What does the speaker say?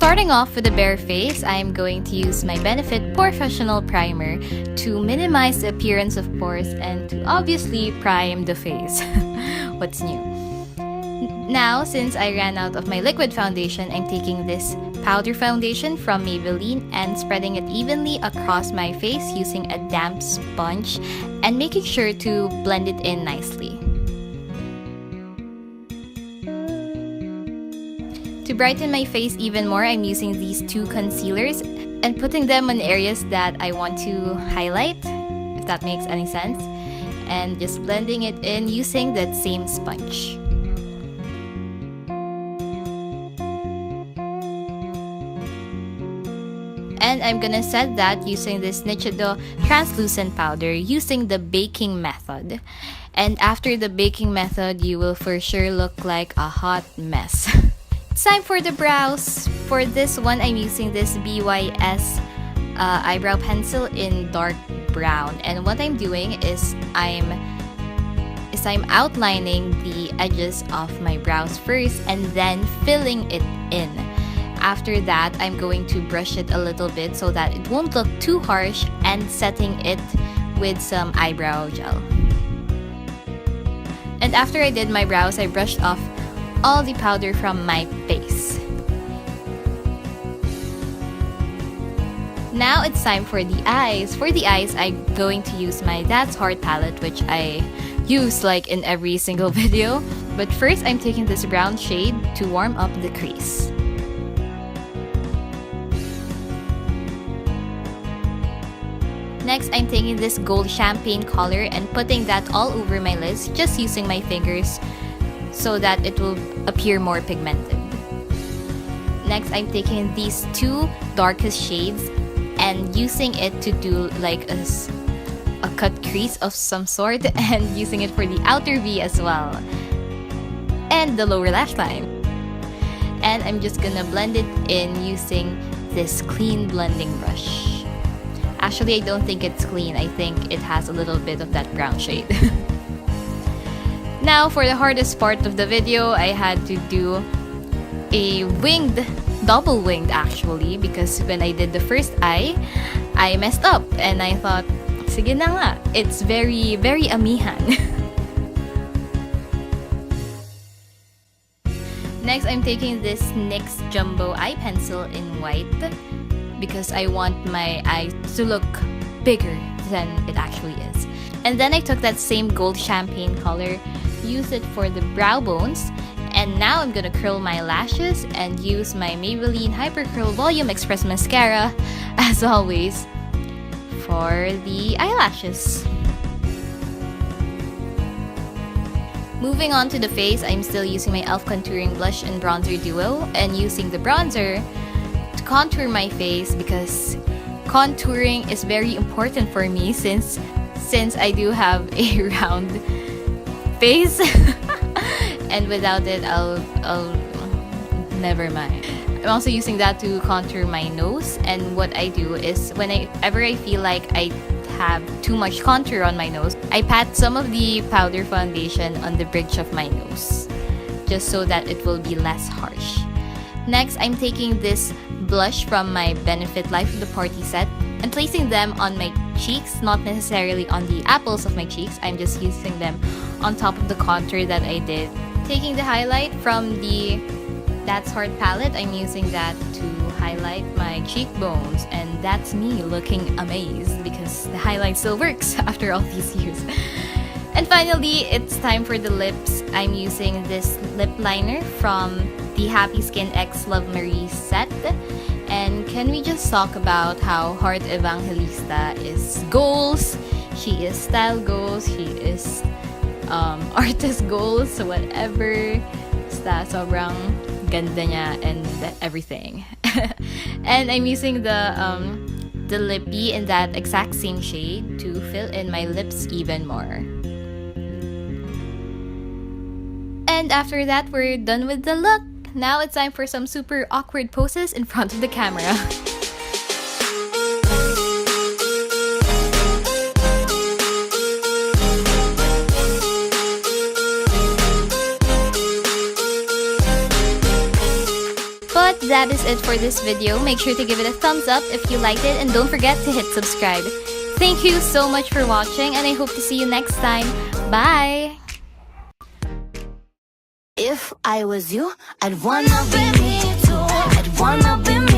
Starting off with the bare face, I am going to use my Benefit Professional Primer to minimize the appearance of pores and to obviously prime the face. What's new? Now, since I ran out of my liquid foundation, I'm taking this powder foundation from Maybelline and spreading it evenly across my face using a damp sponge and making sure to blend it in nicely. To brighten my face even more, I'm using these two concealers and putting them on areas that I want to highlight, if that makes any sense, and just blending it in using that same sponge. And I'm gonna set that using this Nichido translucent powder using the baking method. And after the baking method, you will for sure look like a hot mess. It's time for the brows. For this one, I'm using this BYS eyebrow pencil in dark brown. And what I'm doing is I'm outlining the edges of my brows first and then filling it in. After that, I'm going to brush it a little bit so that it won't look too harsh and setting it with some eyebrow gel. And after I did my brows, I brushed off all the powder from my face. Now it's time for the eyes. For the eyes, I'm going to use my That's Hard palette, which I use like in every single video. But first, I'm taking this brown shade to warm up the crease. Next, I'm taking this gold champagne color and putting that all over my lids, just using my fingers so that it will appear more pigmented. Next, I'm taking these two darkest shades and using it to do like a cut crease of some sort and using it for the outer V as well. And the lower lash line. And I'm just gonna blend it in using this clean blending brush. Actually, I don't think it's clean. I think it has a little bit of that brown shade. Now, for the hardest part of the video, I had to do a double winged actually, because when I did the first eye, I messed up and I thought, sige na nga, it's very, very amihan. Next, I'm taking this NYX Jumbo Eye Pencil in white because I want my eye to look bigger than it actually is. And then I took that same gold champagne color, use it for the brow bones, and now I'm gonna curl my lashes and use my Maybelline Hypercurl Volume Express Mascara, as always, for the eyelashes. Moving on to the face, I'm still using my e.l.f. Contouring Blush and Bronzer Duo and using the bronzer to contour my face because contouring is very important for me since I do have a round face. And without it, I'll never mind. I'm also using that to contour my nose, and what I do is whenever I feel like I have too much contour on my nose, I pat some of the powder foundation on the bridge of my nose just so that it will be less harsh. Next, I'm taking this blush from my Benefit Life of the Party set and placing them on my cheeks, not necessarily on the apples of my cheeks. I'm just using them on top of the contour that I did. Taking the highlight from the That's Hard palette, I'm using that to highlight my cheekbones, and that's me looking amazed because the highlight still works after all these years. And finally, it's time for the lips. I'm using this lip liner from the Happy Skin X Love Marie set. And can we just talk about how Heart Evangelista is goals? She is style goals, she is artist goals, whatever. Basta sobrang ganda niya and everything. And I'm using the Lippie in that exact same shade to fill in my lips even more. And after that, we're done with the look. Now it's time for some super awkward poses in front of the camera. But that is it for this video. Make sure to give it a thumbs up if you liked it and don't forget to hit subscribe. Thank you so much for watching and I hope to see you next time. Bye! If I was you, I'd wanna be me too. I'd wanna be me.